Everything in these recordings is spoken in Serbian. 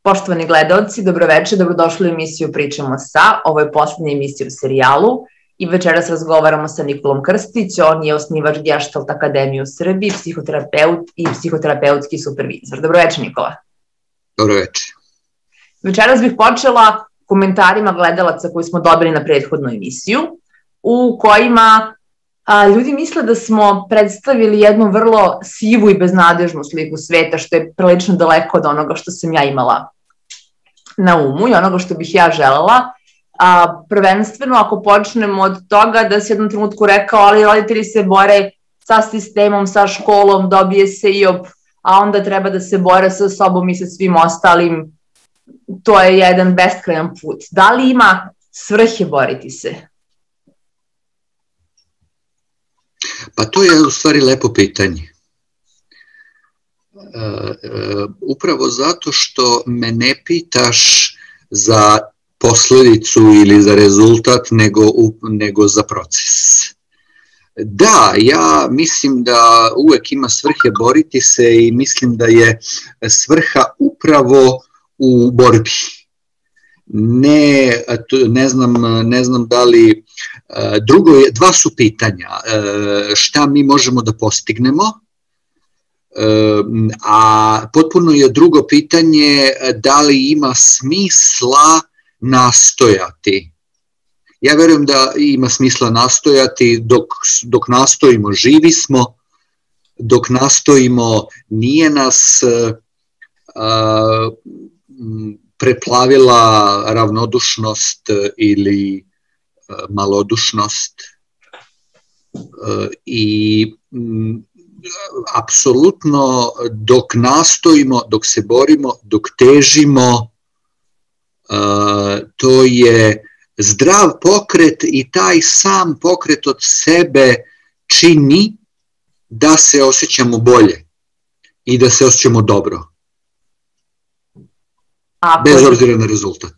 Poštovani gledalci, dobroveče, dobrodošli u emisiju Pričamo sa, ovo je poslednja emisija u serijalu i večeras razgovaramo sa Nikolom Krstić, on je osnivač Gestalt Akademije u Srbiji, psihoterapeut i psihoterapeutski supervizor. Dobroveče, Nikola. Dobroveče. Večeras bih počela komentarima gledalaca koji smo dobili na prethodnu emisiju, u kojima ljudi misle da smo predstavili jednu vrlo sivu i beznadežnu sliku sveta, što je prilično daleko od onoga što sam ja imala na umu i onoga što bih ja želela. Prvenstveno, ako počnemo od toga da si jednom trenutku rekao, ali roditelji se bore sa sistemom, sa školom, dobije se IOP, a onda treba da se bore sa sobom i sa svim ostalim. To je jedan beskrajan put. Da li ima svrhe boriti se? Pa to je u stvari lepo pitanje. Upravo zato što me ne pitaš za posledicu ili za rezultat, nego za proces. Da, ja mislim da uvek ima svrhe boriti se i mislim da je svrha upravo u borbi. Ne znam da li, dva su pitanja, šta mi možemo da postignemo, a potpuno je drugo pitanje da li ima smisla nastojati. Ja verujem da ima smisla nastojati, dok nastojimo živi smo, dok nastojimo nije nas preplavila ravnodušnost ili malodušnost i apsolutno dok nastojimo, dok se borimo, dok težimo, to je zdrav pokret i taj sam pokret od sebe čini da se osjećamo bolje i da se osjećamo dobro. Bez obzira na rezultat.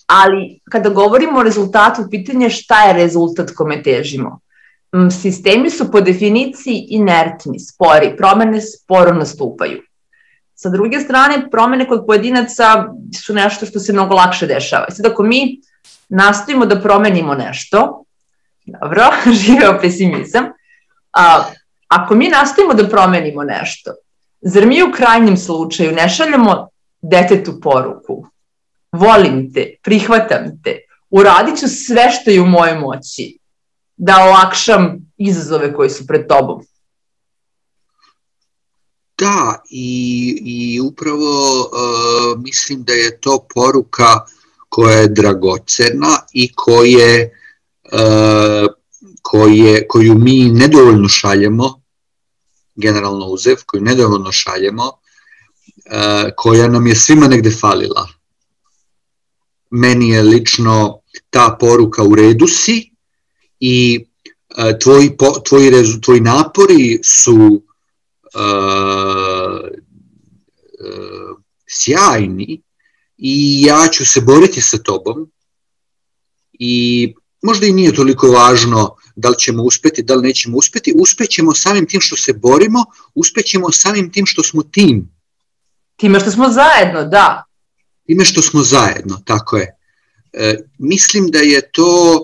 Ali kada govorimo o rezultatu, pitanje je šta je rezultat kome težimo. Sistemi su po definiciji inertni, spori, promene sporo nastupaju. Sa druge strane, promene kod pojedinaca su nešto što se mnogo lakše dešava. Sad ako mi nastojimo da promenimo nešto, dobro, živeo pesimizam, ako mi nastojimo da promenimo nešto, zar mi u krajnjem slučaju ne šaljemo detetu poruku, volim te, prihvatam te, uradit ću sve što je u mojoj moći da olakšam izazove koji su pred tobom. Da, i upravo mislim da je to poruka koja je dragocena i koju mi nedovoljno šaljemo, generalno uzev, koju nedovoljno šaljemo, koja nam je svima negde falila. Meni je lično ta poruka u redu si i tvoji napori su sjajni i ja ću se boriti sa tobom i možda i nije toliko važno da li ćemo uspeti, da li nećemo uspeti, uspećemo samim tim što se borimo, uspećemo samim tim što smo tim. Time što smo zajedno, da. Time što smo zajedno, tako je. Mislim da je to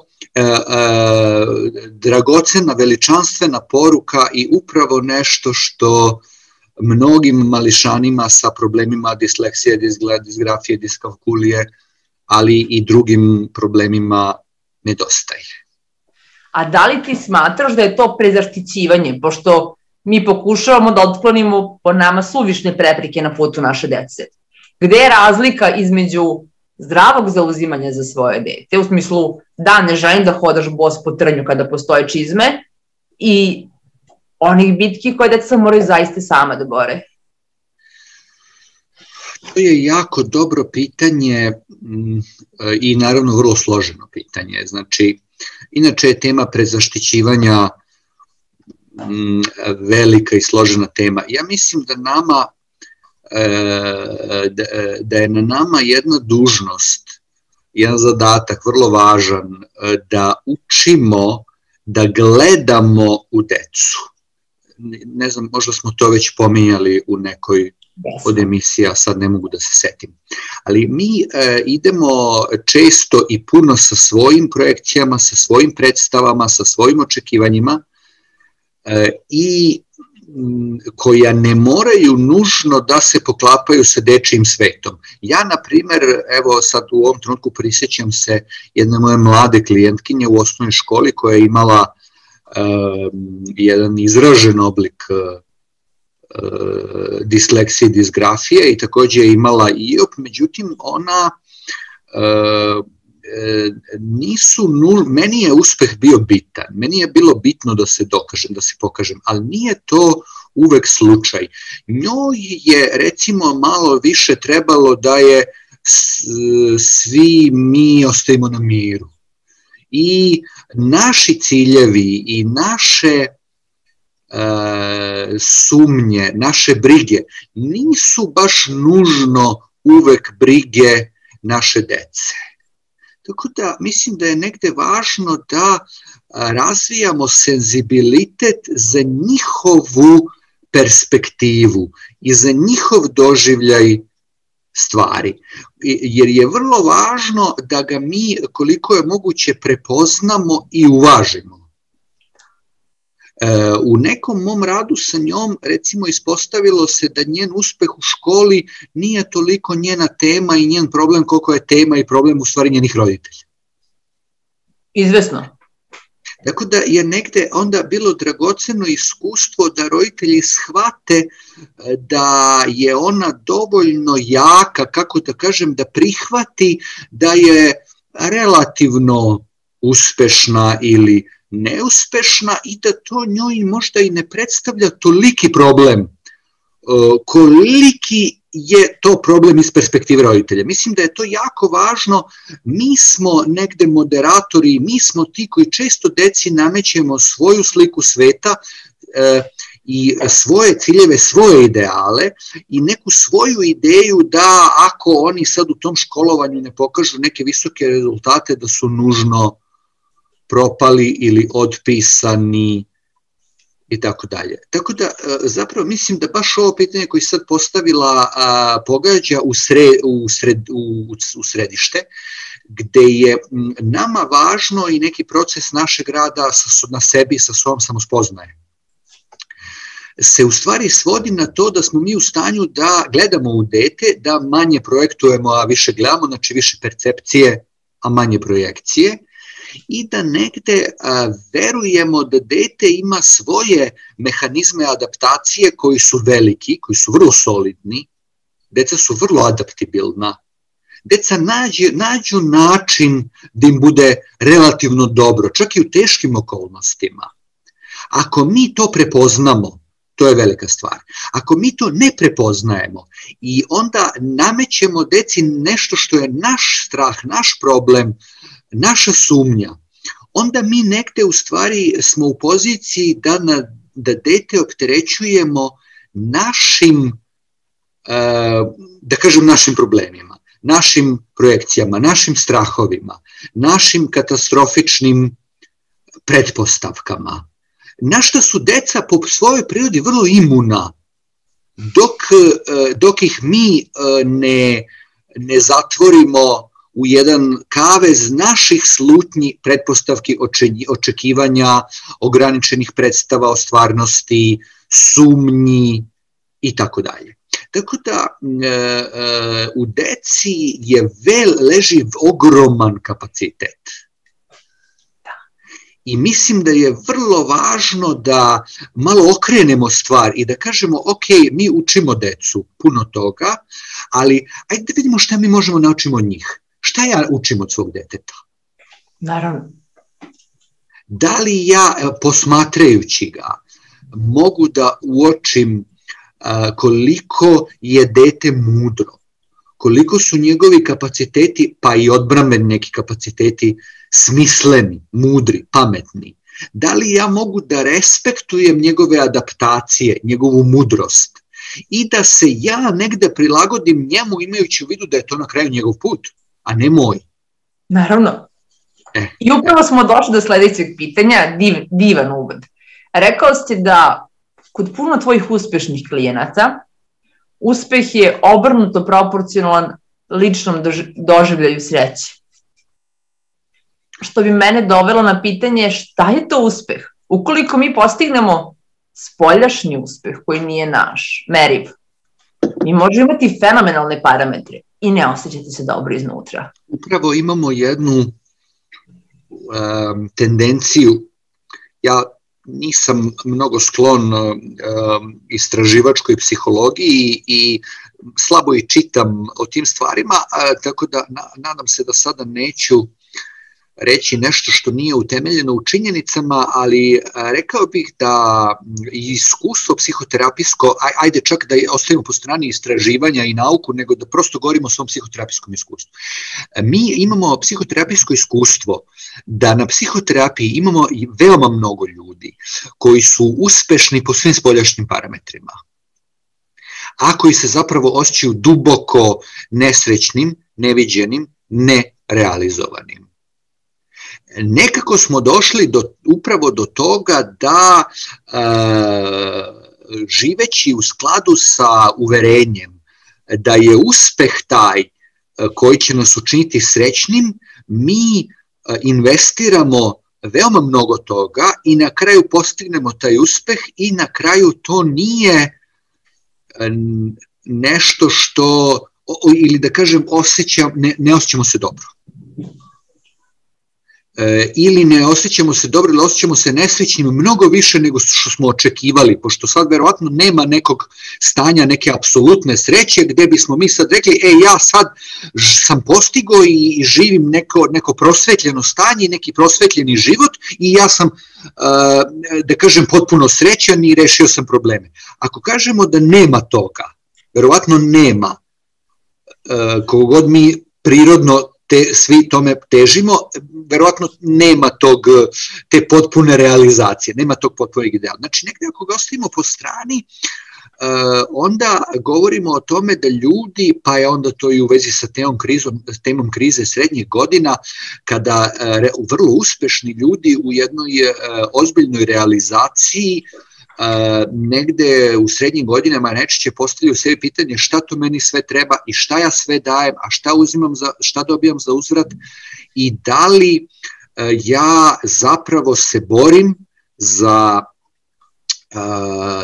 dragocena, veličanstvena poruka i upravo nešto što mnogim mališanima sa problemima disleksije, disgrafije, diskalkulije, ali i drugim problemima nedostaje. A da li ti smatraš da je to prezaštićivanje, pošto mi pokušavamo da otklonimo po nama suvišne prepreke na putu naše dece? Gde je razlika između zdravog zauzimanja za svoje dete, u smislu da ne želim da hodaš bos po trnju kada postoje čizme, i onih bitki koje deca moraju zaista sama da bore? To je jako dobro pitanje i naravno vrlo složeno pitanje. Znači, inače je tema prezaštićivanja velika i složena tema. Ja mislim da je na nama jedna dužnost, jedan zadatak vrlo važan, da učimo, da gledamo u decu. Ne znam, možda smo to već pominjali u nekoj od emisija, sad ne mogu da se setim. Ali mi idemo često i puno sa svojim projekcijama, sa svojim predstavama, sa svojim očekivanjima i koja ne moraju nužno da se poklapaju sa dečijim svetom. Ja, na primer, evo sad u ovom trenutku prisjećam se jedne moje mlade klijentkinje u osnovnoj školi koja je imala jedan izražen oblik disleksije, disgrafije i takođe je imala IOP, međutim ona meni je uspeh bio bitan, meni je bilo bitno da se dokažem, da se pokažem, ali nije to uvek slučaj. Njoj je recimo malo više trebalo da je svi mi ostajemo na miru. I naši ciljevi i naše sumnje, naše brige nisu baš nužno uvek brige naše dece. Tako da mislim da je negde važno da razvijamo senzibilitet za njihovu perspektivu i za njihov doživljaj stvari. Jer je vrlo važno da ga mi koliko je moguće prepoznamo i uvažimo. U nekom mom radu sa njom recimo ispostavilo se da njen uspeh u školi nije toliko njena tema i njen problem koliko je tema i problem u stvari njenih roditelja. Izvesno. Tako da je negde onda bilo dragoceno iskustvo da roditelji shvate da je ona dovoljno jaka, kako da kažem, da prihvati da je relativno uspešna ili neuspešna i da to njoj možda i ne predstavlja toliki problem koliki je to problem iz perspektive roditelja. Mislim da je to jako važno, mi smo negde moderatori, mi smo ti koji često deci namećemo svoju sliku sveta i svoje ciljeve, svoje ideale i neku svoju ideju da ako oni sad u tom školovanju ne pokažu neke visoke rezultate da su nužno propali ili otpisani i tako dalje. Tako da zapravo mislim da baš ovo pitanje koje sad postavila pogađa u središte, gde je nama važno i neki proces našeg rada na sebi sa sobom samospoznaje. Se u stvari svodi na to da smo mi u stanju da gledamo u dete, da manje projektujemo, a više gledamo, znači više percepcije, a manje projekcije, i da negde verujemo da dete ima svoje mehanizme adaptacije koji su veliki, koji su vrlo solidni, deca su vrlo adaptibilna, deca nađu način da im bude relativno dobro, čak i u teškim okolnostima. Ako mi to prepoznamo, to je velika stvar. Ako mi to ne prepoznajemo i onda namećemo deci nešto što je naš strah, naš problem, naša sumnja, onda mi negde u stvari smo u poziciji da dete opterećujemo našim, da kažem, našim problemima, našim projekcijama, našim strahovima, našim katastrofičnim pretpostavkama. Na što su deca po svojoj prirodi vrlo imuna, dok ih mi ne zatvorimo u jedan kavez naših slutnji, pretpostavki, očekivanja, ograničenih predstava o stvarnosti, sumnji i tako dalje. Tako da u deci leži ogroman kapacitet. I mislim da je vrlo važno da malo okrenemo stvar i da kažemo, ok, mi učimo decu puno toga, ali ajde da vidimo šta mi možemo naučiti od njih. Šta ja učim od svog deteta? Naravno. Da li ja, posmatrajući ga, mogu da uočim koliko je dete mudro, koliko su njegovi kapaciteti, pa i odbrambeni neki kapaciteti, smisleni, mudri, pametni. Da li ja mogu da respektujem njegove adaptacije, njegovu mudrost i da se ja negde prilagodim njemu imajući u vidu da je to na kraju njegov put, a ne moj. Naravno. I upravo smo došli do sledećeg pitanja, divan uvod. Rekao ste da kod puno tvojih uspešnih klijenata uspeh je obrnuto proporcionalan ličnom doživljaju sreće. Što bi mene dovelo na pitanje šta je to uspeh? Ukoliko mi postignemo spoljašnji uspeh koji nije naš, meriv, mi možemo imati fenomenalne parametre i ne osjećati se dobro iznutra. Upravo imamo jednu tendenciju, ja nisam mnogo sklon istraživačkoj psihologiji i slabo i čitam o tim stvarima, tako da nadam se da sada neću reći nešto što nije utemeljeno u činjenicama, ali rekao bih da iskustvo psihoterapijsko, ajde čak da ostavimo po strani istraživanja i nauku, nego da prosto govorimo o svom psihoterapijskom iskustvu. Mi imamo psihoterapijsko iskustvo da na psihoterapiji imamo veoma mnogo ljudi koji su uspešni po svim spoljašnjim parametrima, a koji se zapravo osjećaju duboko nesrećnim, neviđenim, nerealizovanim. Nekako smo došli upravo do toga da živeći u skladu sa uverenjem da je uspeh taj koji će nas učiniti srećnim, mi investiramo veoma mnogo toga i na kraju postignemo taj uspeh i na kraju to nije nešto što, ili da kažem, ne osjećamo se dobro. Ili ne osjećamo se dobro, ili osjećamo se nesrećnim mnogo više nego što smo očekivali, pošto sad verovatno nema nekog stanja, neke apsolutne sreće gde bismo mi sad rekli, ja sad sam postigao i živim neko prosvetljeno stanje, neki prosvetljeni život i ja sam, da kažem, potpuno srećan i rešio sam probleme. Ako kažemo da nema toga, verovatno nema, koliko god mi prirodno svi tome težimo, verovatno nema te potpune realizacije, nema tog potpunog ideala. Znači, nekde ako ga ostavimo po strani, onda govorimo o tome da ljudi, pa je onda to i u vezi sa temom krize srednjih godina, kada vrlo uspešni ljudi u jednoj ozbiljnoj realizaciji negde u srednjim godinama najčešće postavljaju sebi pitanje šta to meni sve treba i šta ja sve dajem, a šta dobijam za uzvrat i da li ja zapravo se borim za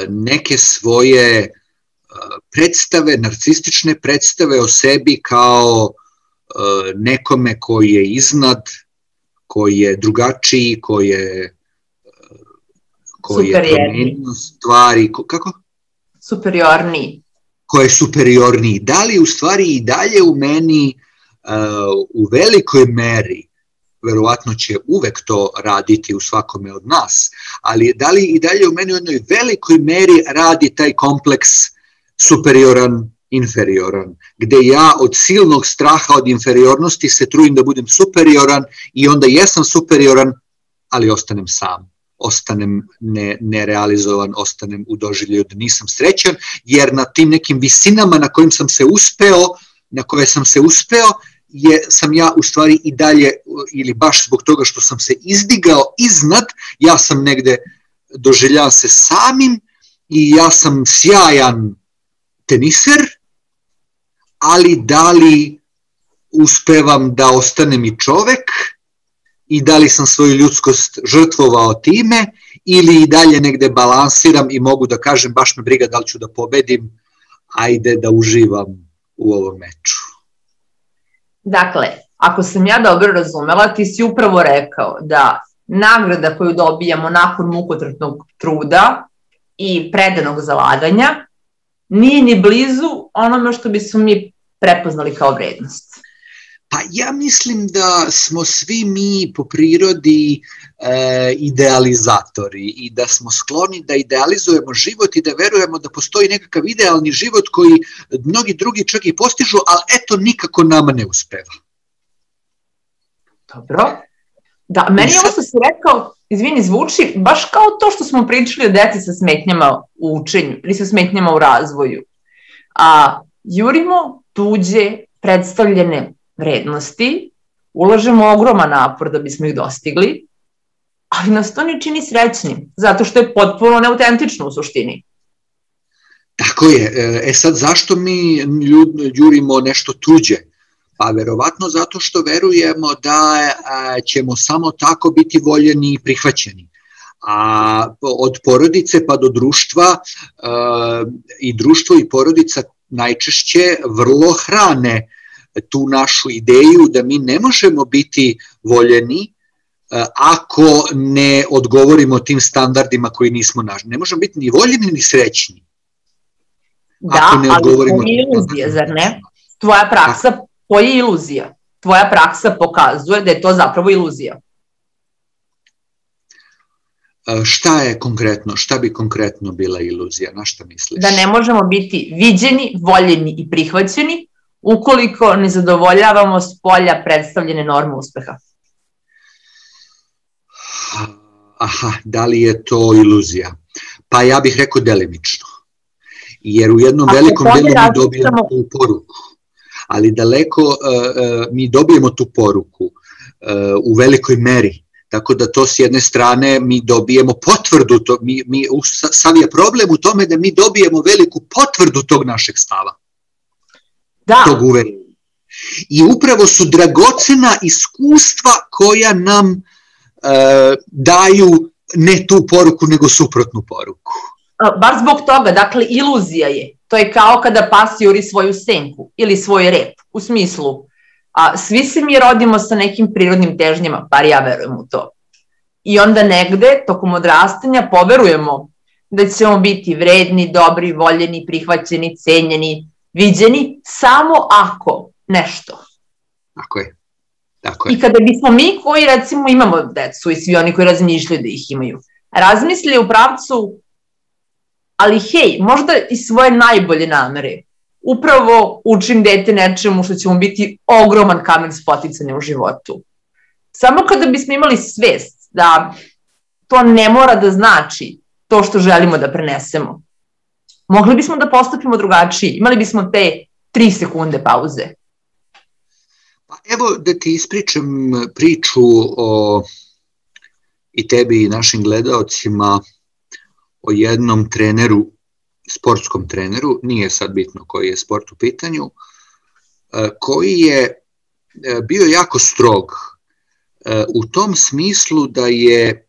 neke svoje predstave, narcistične predstave o sebi kao nekome koji je iznad, koji je drugačiji, koji je promenio stvari, kako? Superiorniji. Ko je superiorniji. Da li u stvari i dalje u meni u velikoj meri, verovatno će uvek to raditi u svakome od nas, ali da li i dalje u meni u jednoj velikoj meri radi taj kompleks superioran, inferioran, gde ja od silnog straha od inferiornosti se trudim da budem superioran i onda jesam superioran, ali ostanem sam. Ostanem nerealizovan, ostanem u doživljaju da nisam srećan, jer na tim nekim visinama na koje sam se uspeo, sam ja u stvari i dalje, ili baš zbog toga što sam se izdigao iznad, ja sam negde doživljavam se samim i ja sam sjajan teniser, ali da li uspevam da ostanem i čovek, i da li sam svoju ljudskost žrtvovao time ili i dalje negde balansiram i mogu da kažem baš me briga da li ću da pobedim, ajde da uživam u ovom meču. Dakle, ako sam ja dobro razumela, ti si upravo rekao da nagrada koju dobijamo nakon mukotrpnog truda i predanog zalaganja nije ni blizu onome što bismo mi prepoznali kao vrednost. Pa ja mislim da smo svi mi po prirodi idealizatori i da smo skloni da idealizujemo život i da verujemo da postoji nekakav idealni život koji mnogi drugi čak i postižu, ali eto nikako nama ne uspeva. Dobro. Da, meni ovo što si rekao, izvini, zvuči baš kao to što smo pričali o deci sa smetnjama u učenju ili sa smetnjama u razvoju. Jurimo tuđe predstavljene vrednosti, ulažemo ogroman napor da bismo ih dostigli, ali nas to ne čini srećnim, zato što je potpuno neautentično u suštini. Tako je. Sad, zašto mi jurimo nešto tuđe? Pa verovatno zato što verujemo da ćemo samo tako biti voljeni i prihvaćeni. A od porodice pa do društva i društvo i porodica najčešće vrlo hrane tu našu ideju da mi ne možemo biti voljeni ako ne odgovorimo tim standardima koji nismo našli. Ne možemo biti ni voljeni ni srećni. Da, ali to je iluzija, zar ne? Tvoja praksa, to je iluzija. Tvoja praksa pokazuje da je to zapravo iluzija. Šta bi konkretno bila iluzija? Na šta misliš? Da ne možemo biti viđeni, voljeni i prihvaćeni ukoliko ne zadovoljavamo s polja predstavljene norme uspeha. Aha, da li je to iluzija? Pa ja bih rekao delimično. Jer u jednom velikom delu mi dobijemo tu poruku. Ali daleko mi dobijemo tu poruku u velikoj meri. Tako da to s jedne strane mi dobijemo potvrdu, sav je problem u tome da mi dobijemo veliku potvrdu tog našeg stava. Da. Tog uverenja. I upravo su dragocena iskustva koja nam daju ne tu poruku, nego suprotnu poruku. Bar zbog toga, dakle, iluzija je. To je kao kada pas juri svoju senku ili svoj rep, u smislu, svi se mi rodimo sa nekim prirodnim težnjama, bar ja verujem u to. I onda negde, tokom odrastanja, poverujemo da ćemo biti vredni, dobri, voljeni, prihvaćeni, cenjeni, viđeni, samo ako nešto. Tako je. I kada bismo mi koji, recimo, imamo decu i svi oni koji razmišljaju da ih imaju, razmislili u pravcu, ali hej, možda i svoje najbolje namere, upravo učim dete nečemu što će mu biti ogroman kamen spoticanja u životu. Samo kada bismo imali svest da to ne mora da znači to što želimo da prenesemo, mogli bismo da postupimo drugačije, imali bismo te 3 sekunde pauze. Pa evo da ti ispričam priču i tebi i našim gledaocima o jednom treneru, sportskom treneru, nije sad bitno koji je sport u pitanju, koji je bio jako strog u tom smislu da je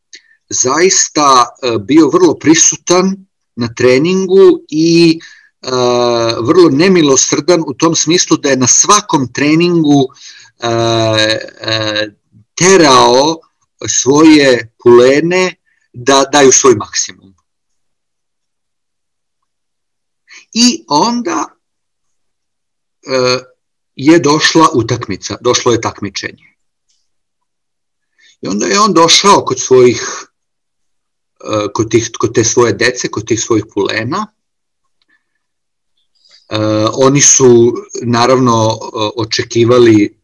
zaista bio vrlo prisutan na treningu i vrlo nemilosrdan u tom smislu da je na svakom treningu terao svoje pulene da daju svoj maksimum. I onda je došla utakmica, došlo je takmičenje. I onda je on došao kod te svoje dece, kod tih svojih pulena. Oni su naravno očekivali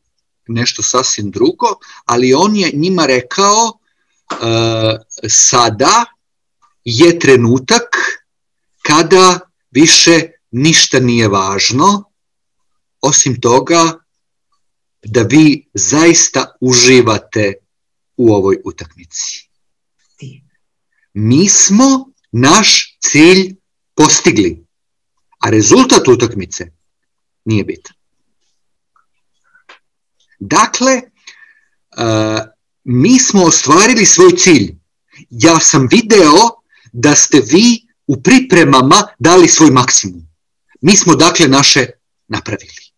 nešto sasvim drugo, ali on je njima rekao sada je trenutak kada više ništa nije važno, osim toga da vi zaista uživate u ovoj utakmici. Mi smo naš cilj postigli, a rezultat utakmice nije bitan. Dakle, mi smo ostvarili svoj cilj. Ja sam video da ste vi u pripremama dali svoj maksimum. Mi smo dakle naše napravili.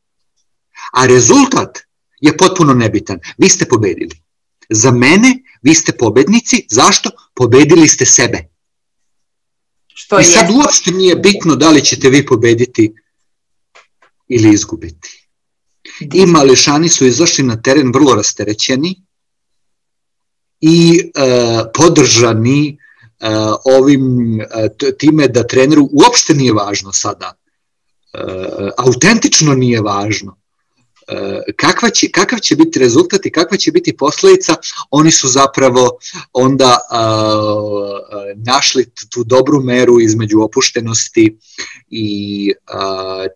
A rezultat je potpuno nebitan. Vi ste pobedili. Za mene vi ste pobednici. Zašto? Pobedili ste sebe. I sad uopšte nije bitno da li ćete vi pobediti ili izgubiti. I mališani su izašli na teren vrlo rasterećeni i podržani time da treneru uopšte nije važno sada, autentično nije važno kakav će biti rezultat i kakva će biti posledica. Oni su zapravo onda našli tu dobru meru između opuštenosti i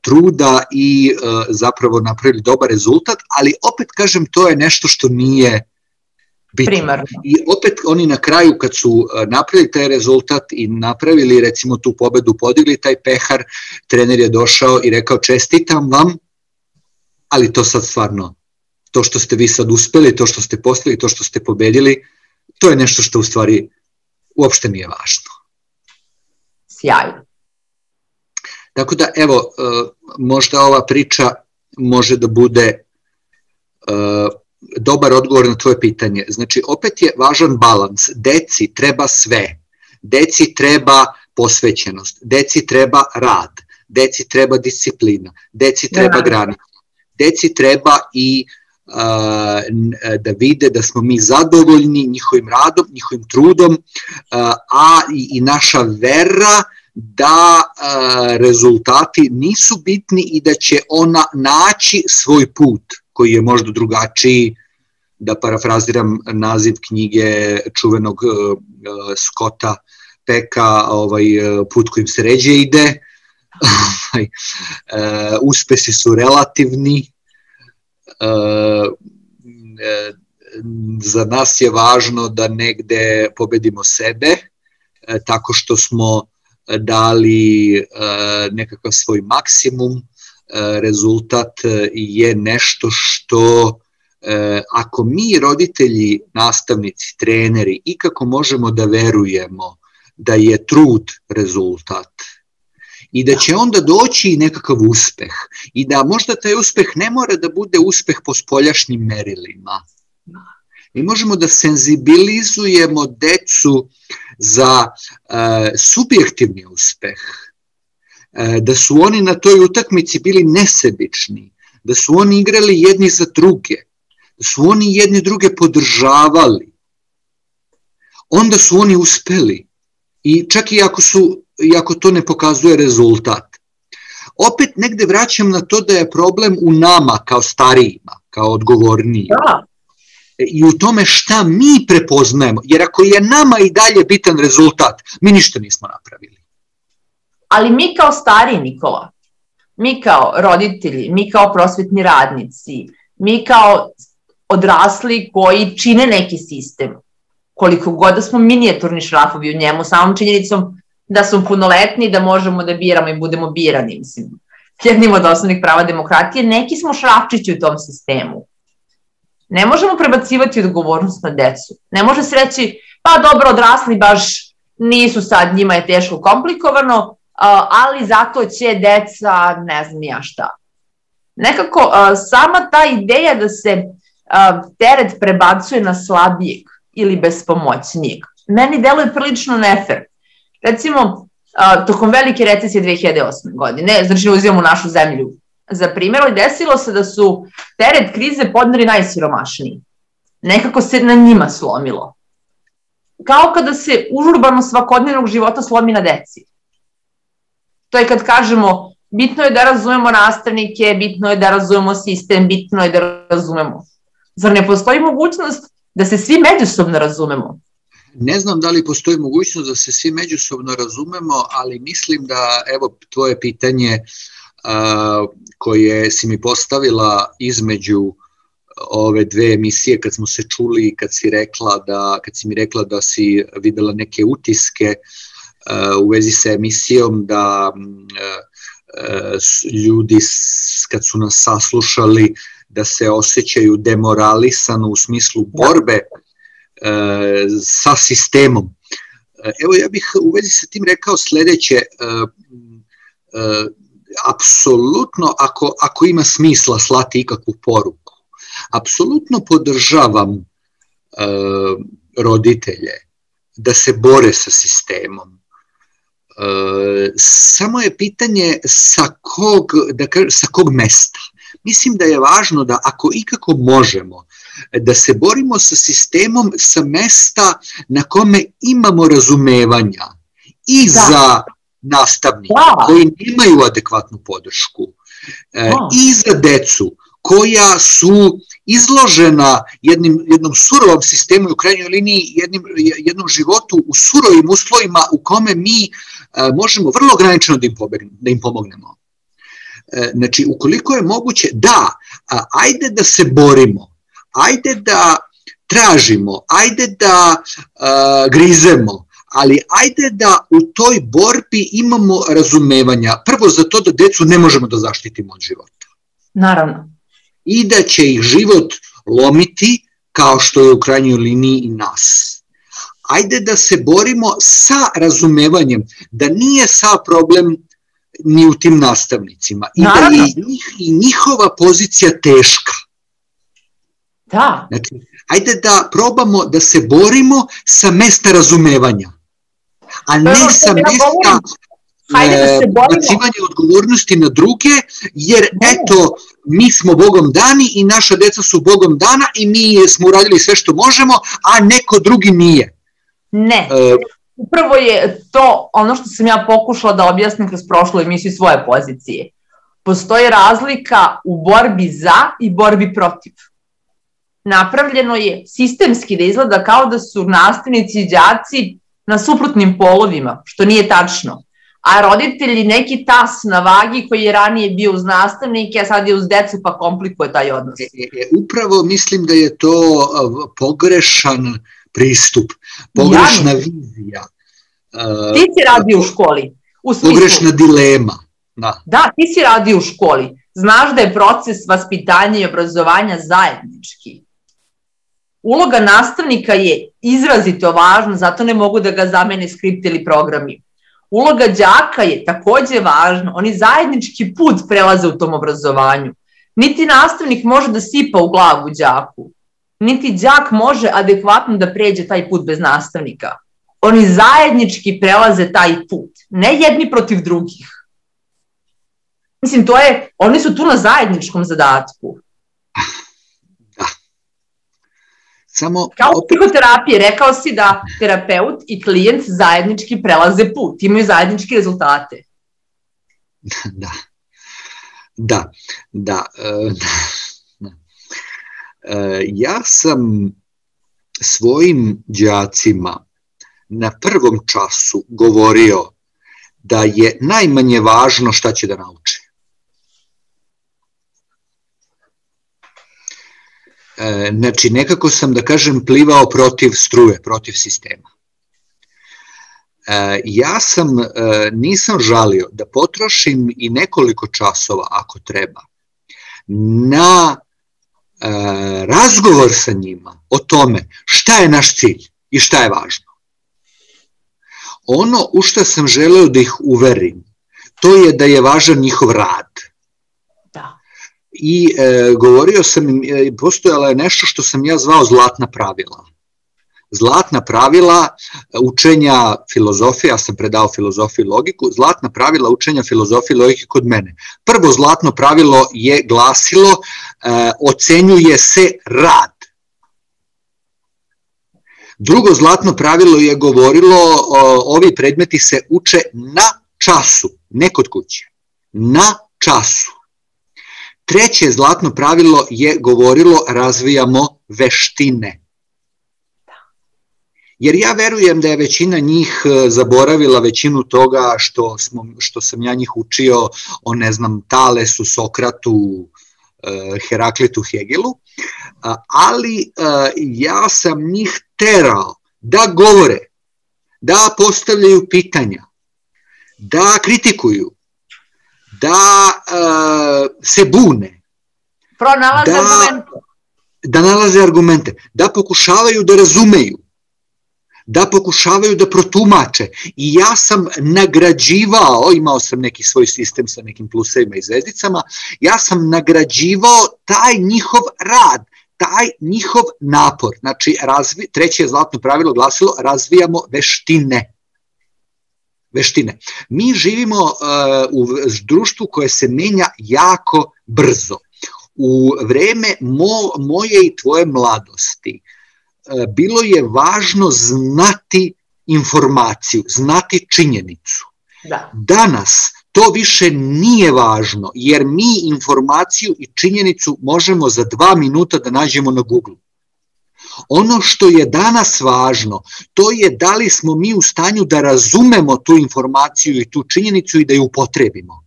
truda i zapravo napravili dobar rezultat, ali opet kažem, to je nešto što nije Primarno. I opet oni na kraju kad su napravili taj rezultat i napravili recimo tu pobedu, podigli taj pehar, trener je došao i rekao čestitam vam, ali to sad stvarno, to što ste vi sad uspeli, to što ste postigli, to što ste pobedili, to je nešto što u stvari uopšte nije važno. Sjajno. Tako da, evo, možda ova priča može da bude dobar odgovor na tvoje pitanje. Znači, opet je važan balans. Deci treba sve. Deci treba posvećenost. Deci treba rad. Deci treba disciplina. Deci treba granica. Deci treba i da vide da smo mi zadovoljni njihovim radom, njihovim trudom, a i naša vera da rezultati nisu bitni i da će ona naći svoj put koji je možda drugačiji, da parafraziram naziv knjige čuvenog Scotta Pecka, Put kojim se ređe ide, uspesi su relativni, za nas je važno da negde pobedimo sebe, tako što smo dali nekakav svoj maksimum. Rezultat je nešto što, ako mi roditelji, nastavnici, treneri, ikako možemo da verujemo da je trud rezultat i da će onda doći nekakav uspeh i da možda taj uspeh ne mora da bude uspeh po spoljašnjim merilima. Mi možemo da senzibilizujemo decu za subjektivni uspeh, da su oni na toj utakmici bili nesebični, da su oni igrali jedni za druge, da su oni jedni druge podržavali, onda su oni uspeli. I čak i ako to ne pokazuje rezultat. Opet negde vraćam na to da je problem u nama kao starijima, kao odgovornijima. I u tome šta mi prepoznajemo, jer ako je nama i dalje bitan rezultat, mi ništa nismo napravili. Ali mi kao stariji, Nikola, mi kao roditelji, mi kao prosvetni radnici, mi kao odrasli koji čine neki sistem, koliko god da smo minijaturni šrafovi u njemu, samom činjenicom da smo punoletni, da možemo da biramo i budemo birani, mislim, jednim od osnovnih prava demokratije, neki smo šrafčići u tom sistemu. Ne možemo prebacivati odgovornost na decu. Ne može se reći, pa dobro, odrasli baš nisu sad, njima je teško komplikovano, ali zato će deca, ne znam ja šta. Nekako, sama ta ideja da se teret prebacuje na slabijeg ili bespomoćnijeg, meni deluje prilično nefer. Recimo, tokom velike recesije 2008. godine, znači uzimamo našu zemlju za primjer, ali desilo se da su teret krize podneli najsiromašniji. Nekako se na njima slomilo. Kao kada se užurbano svakodnevnog života slomi na deci. To je kad kažemo, bitno je da razumemo nastavnike, bitno je da razumemo sistem, bitno je da razumemo. Zar ne postoji mogućnost da se svi međusobno razumemo? Ne znam da li postoji mogućnost da se svi međusobno razumemo, ali mislim da, evo, tvoje pitanje koje si mi postavila između ove dve emisije, kad smo se čuli, kad si mi rekla da si videla neke utiske u vezi sa emisijom, da ljudi kad su nas saslušali da se osjećaju demoralisano u smislu borbe sa sistemom. Evo, ja bih u vezi sa tim rekao sledeće, apsolutno, ako ima smisla slati ikakvu poruku, apsolutno podržavam roditelje da se bore sa sistemom. Samo je pitanje sa kog mesta. Mislim da je važno da ako ikako možemo da se borimo sa sistemom sa mesta na kome imamo razumevanja i za nastavnike koji nemaju adekvatnu podršku i za decu koja su izložena jednom surovom sistemu i u krajnjoj liniji jednom životu u surovim uslovima u kome mi možemo vrlo ograničeno da im pomognemo. Znači, ukoliko je moguće, ajde da se borimo, ajde da tražimo, ajde da grizemo, ali ajde da u toj borbi imamo razumevanja. Prvo za to da decu ne možemo da zaštitimo od života. Naravno. I da će ih život lomiti, kao što je u krajnjoj liniji i nas. Ajde da se borimo sa razumevanjem, da nije sav problem ni u tim nastavnicima. I naravno. Da je i njihova pozicija teška. Da. Znači, ajde da probamo da se borimo sa mesta razumevanja, a ne sa mesta bacivanja odgovornosti na druge, jer eto, mi smo Bogom dani i naša deca su Bogom dana i mi smo uradili sve što možemo, a neko drugi nije. Ne, upravo je to ono što sam ja pokušala da objasnim kroz prošlu emisiju svoje pozicije. Postoji razlika u borbi za i borbi protiv. Napravljeno je sistemski da izgleda kao da su nastavnici i đaci na suprotnim polovima, što nije tačno. A roditelji neki tas na vagi koji je ranije bio uz nastavnike, a sad je uz decu pa komplikuje taj odnos. Upravo mislim da je to pogrešan pristup, pogrešna vizija. Ti si radio u školi. Pogrešna dilema. Da, ti si radio u školi. Znaš da je proces vaspitanja i obrazovanja zajednički. Uloga nastavnika je izrazito važna, zato ne mogu da ga zamene skripti ili programi. Uloga đaka je takođe važna, oni zajednički put prelaze u tom obrazovanju. Niti nastavnik može da sipa u glavu đaku, niti đak može adekvatno da pređe taj put bez nastavnika. Oni zajednički prelaze taj put, ne jedni protiv drugih. Mislim, oni su tu na zajedničkom zadatku. Kao u psihoterapiji, rekao si da terapeut i klijent zajednički prelaze put, imaju zajedničke rezultate. Da. Ja sam svojim đacima na prvom času govorio da je najmanje važno šta će da nauče. Znači, nekako sam, da kažem, plivao protiv struje, protiv sistema. Ja nisam žalio da potrošim i nekoliko časova, ako treba, na razgovor sa njima o tome šta je naš cilj i šta je važno. Ono u što sam želeo da ih uverim, to je da je važan njihov rad. I govorio sam, postojala je nešto što sam ja zvao zlatna pravila. Zlatna pravila učenja filozofije, ja sam predao filozofiju i logiku, zlatna pravila učenja filozofije i logike kod mene. Prvo zlatno pravilo je glasilo, ocenjuje se rad. Drugo zlatno pravilo je govorilo, ovi predmeti se uče na času, ne kod kuće, na času. Treće zlatno pravilo je govorilo razvijamo veštine. Jer ja verujem da je većina njih zaboravila većinu toga što sam ja njih učio o, ne znam, Talesu, Sokratu, Heraklitu, Hegelu, ali ja sam njih terao da govore, da postavljaju pitanja, da kritikuju, da se bune, da nalaze argumente, da pokušavaju da razumeju, da pokušavaju da protumače. I ja sam nagrađivao, imao sam neki svoj sistem sa nekim plusevima i zvezdicama, ja sam nagrađivao taj njihov rad, taj njihov napor. Znači, treće zlatno pravilo glasilo, razvijamo veštine. Veštine. Mi živimo u društvu koje se menja jako brzo. U vreme moje i tvoje mladosti bilo je važno znati informaciju, znati činjenicu. Danas to više nije važno, jer mi informaciju i činjenicu možemo za 2 minuta da nađemo na Google. Ono što je danas važno, to je da li smo mi u stanju da razumemo tu informaciju i tu činjenicu i da ju upotrebimo.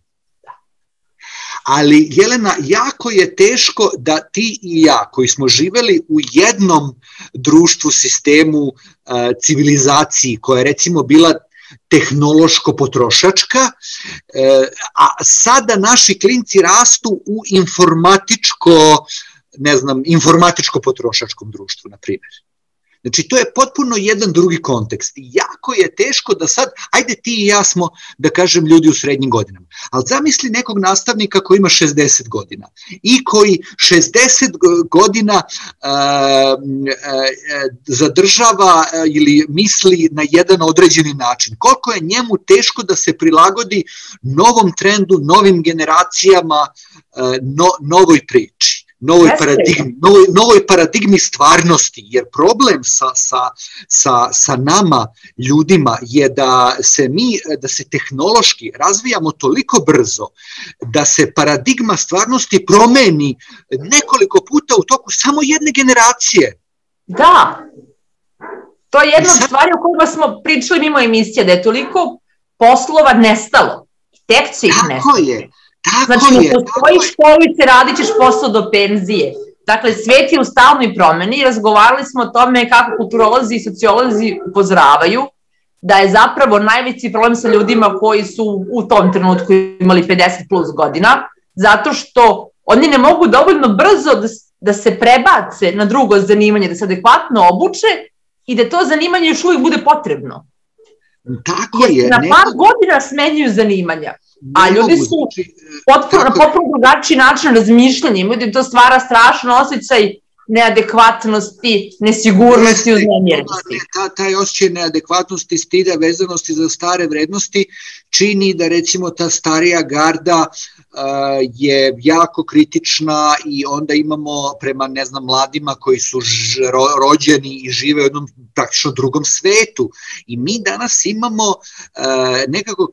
Ali, Jelena, jako je teško da ti i ja, koji smo živeli u jednom društvu, sistemu, civilizaciji, koja je recimo bila tehnološko-potrošačka, a sada naši klinci rastu u informatičko-potrošačkom društvu, na primjer. Znači, to je potpuno jedan drugi kontekst. Jako je teško da sad, ajde ti i ja smo, da kažem, ljudi u srednjim godinama, ali zamisli nekog nastavnika koji ima 60 godina i koji 60 godina zadržava ili misli na jedan određeni način. Koliko je njemu teško da se prilagodi novom trendu, novim generacijama, novoj priči. Novoj paradigmi stvarnosti, jer problem sa nama ljudima je da se tehnološki razvijamo toliko brzo da se paradigma stvarnosti promeni nekoliko puta u toku samo jedne generacije. Da, to je jedna od stvari o kojima smo pričali mimo emisije, da je toliko poslova nestalo, tek će ih nestalo. Tako je. Znači, u postoji školice, radit ćeš posao do penzije. Dakle, svet je u stalnoj promeni i razgovarali smo o tome kako kulturolozi i sociolozi upozoravaju da je zapravo najveći problem sa ljudima koji su u tom trenutku imali 50 plus godina, zato što oni ne mogu dovoljno brzo da se prebace na drugo zanimanje, da se adekvatno obuče i da to zanimanje još uvijek bude potrebno. Tako je. Na par godina smenjuju zanimanja. A ljudi su na potpuno drugačiji način razmišljanja, imaju da to stvara strašan osjećaj neadekvatnosti, nesigurnosti, uznemirenosti. Taj osjećaj neadekvatnosti, stida, vezanosti za stare vrednosti čini da recimo ta starija garda je jako kritična i onda imamo prema, ne znam, mladima koji su rođeni i žive u jednom praktično drugom svetu. I mi danas imamo nekako,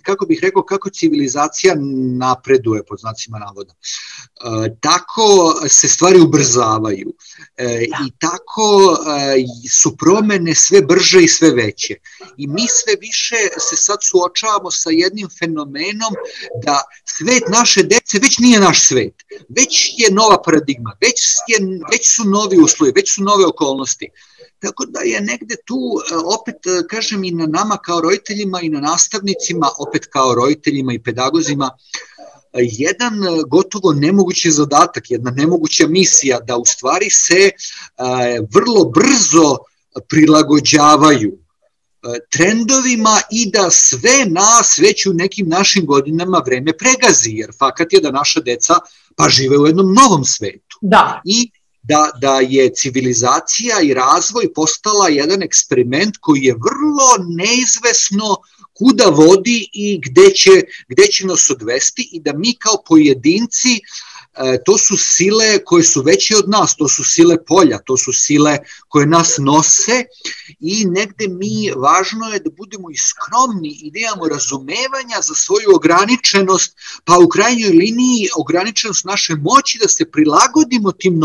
kako bih rekao, kako civilizacija napreduje, pod znacima navoda. Tako se stvari ubrzavaju i tako su promene sve brže i sve veće. I mi sve više se sad suočavamo sa jednim fenomenom da svet naše dece već nije naš svet, već je nova paradigma, već su novi uslovi, već su nove okolnosti. Tako da je negde tu, opet kažem, i na nama kao roditeljima i na nastavnicima, opet kao roditeljima i pedagozima, jedan gotovo nemogući zadatak, jedna nemoguća misija da u stvari se vrlo brzo prilagođavaju trendovima i da sve nas već u nekim našim godinama vreme pregazi, jer fakat je da naša deca pa žive u jednom novom svetu. Da. I da je civilizacija i razvoj postala jedan eksperiment koji je vrlo neizvesno kuda vodi i gde će nas odvesti i da mi kao pojedinci, to su sile koje su veće od nas, to su sile polja, to su sile koje nas nose i negde važno je da budemo i skromni i da imamo razumevanja za svoju ograničenost, pa u krajnjoj liniji ograničenost naše moći da se prilagodimo tim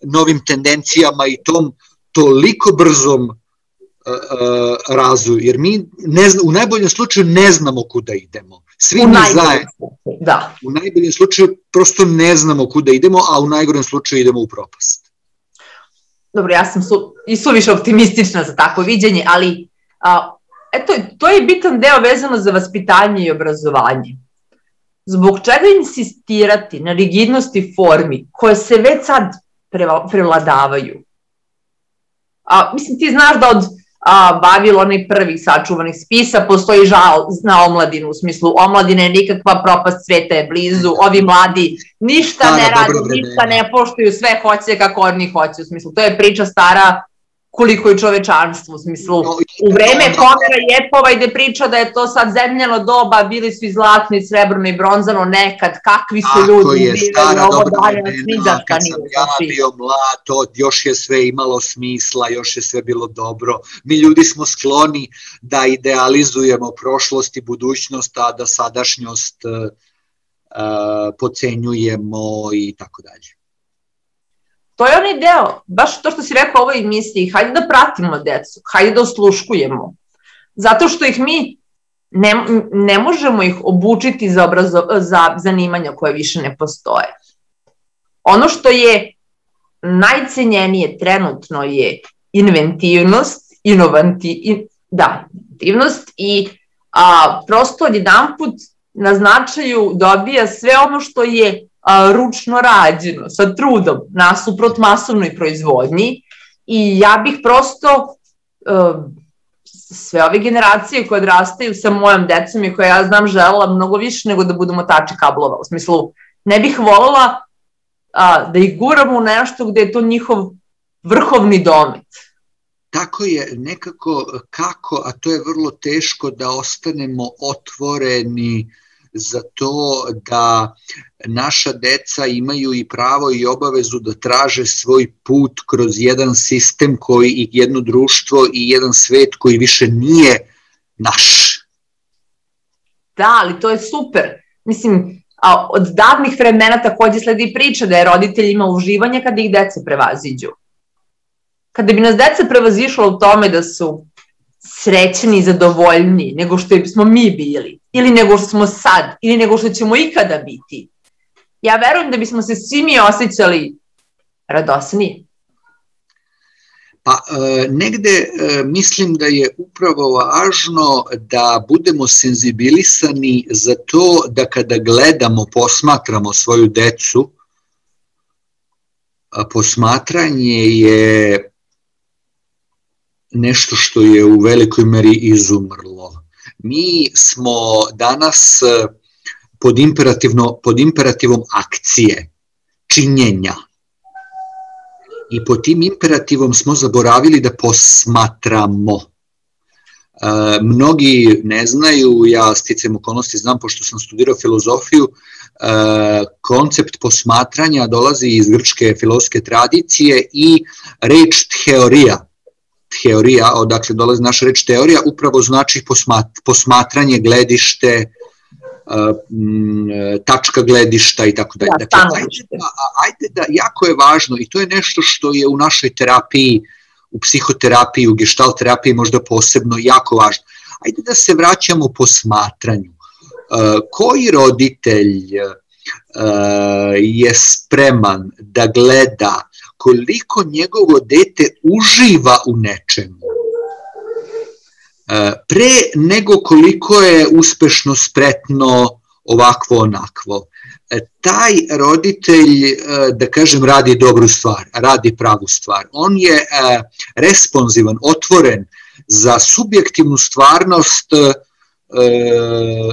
novim tendencijama i tom toliko brzom razvoju, jer mi u najboljem slučaju ne znamo kuda idemo. Svi mi zajedno. Da. U najboljem slučaju prosto ne znamo kuda idemo, a u najgorem slučaju idemo u propast. Dobro, ja sam i suviše optimistična za takvo viđenje, ali eto, to je bitan deo vezano za vaspitanje i obrazovanje. Zbog čega insistirati na rigidnosti formi koje se već sad prevladavaju? Mislim, ti znaš da od bavilo onih prvih sačuvanih spisa postoji žal na omladinu, u smislu omladine nikakva propast sveta je blizu, ovi mladi ništa ne radi, ništa ne poštuju, sve hoće kako oni hoće, u smislu, to je priča stara koliko je čovečanstvo, u smislu, u vreme Homera i epova ide priča da je to sad zemljeno doba, bili su i zlatno, i srebrno, i bronzano nekad, kakvi su ljudi bili, ovo daljena snidačka nije. Ja bio mlad, to još je sve imalo smisla, još je sve bilo dobro. Mi ljudi smo skloni da idealizujemo prošlost i budućnost, a da sadašnjost pocenjujemo i tako dalje. To je onaj deo, baš to što si rekao u ovoj emisiji, hajde da pratimo decu, hajde da osluškujemo, zato što ih mi ne možemo ih obučiti za zanimanja koje više ne postoje. Ono što je najcenjenije trenutno je inventivnost, inventivnost i prosto odjedanput na značaju dobija sve ono što je ručno rađeno, sa trudom, nasuprot masovnoj proizvodnji. I ja bih prosto sve ove generacije koje odrastaju sa mojom decom i koje ja znam želela mnogo više nego da budu motači kablova. U smislu, ne bih voljela da ih guramo u nešto gde je to njihov vrhovni domet. Tako je, nekako kako, a to je vrlo teško da ostanemo otvoreni za to da naša deca imaju i pravo i obavezu da traže svoj put kroz jedan sistem i jedno društvo i jedan svet koji više nije naš. Da, ali to je super. Mislim, od davnih vremena takođe sledi priča da je roditeljima uživanje kada ih deca prevaziđu. Kada bi nas deca prevazišla u tome da su srećni i zadovoljni nego što smo mi bili, ili nego što smo sad, ili nego što ćemo ikada biti, ja verujem da bismo se svi mi osjećali radosniji. Pa negde mislim da je upravo važno da budemo senzibilisani za to da kada gledamo, posmatramo svoju decu, posmatranje je nešto što je u velikoj meri izumrlo. Mi smo danas pod imperativom akcije, činjenja. I pod tim imperativom smo zaboravili da posmatramo. Mnogi ne znaju, ja sticajem okolnosti znam, pošto sam studirao filozofiju, koncept posmatranja dolazi iz grčke filozofske tradicije i reč teorija, odakle dolazi naša reč teorija, upravo znači posmatranje, gledište, tačka gledišta i tako dalje. Dakle, ajde da, jako je važno i to je nešto što je u našoj terapiji, u psihoterapiji, u gestalt terapiji možda posebno jako važno. Ajde da se vraćamo posmatranju. Koji roditelj je spreman da gleda koliko njegovo dete uživa u nečemu, pre nego koliko je uspešno, spretno, ovakvo, onakvo. Taj roditelj, da kažem, radi dobru stvar, radi pravu stvar. On je responsivan, otvoren za subjektivnu stvarnost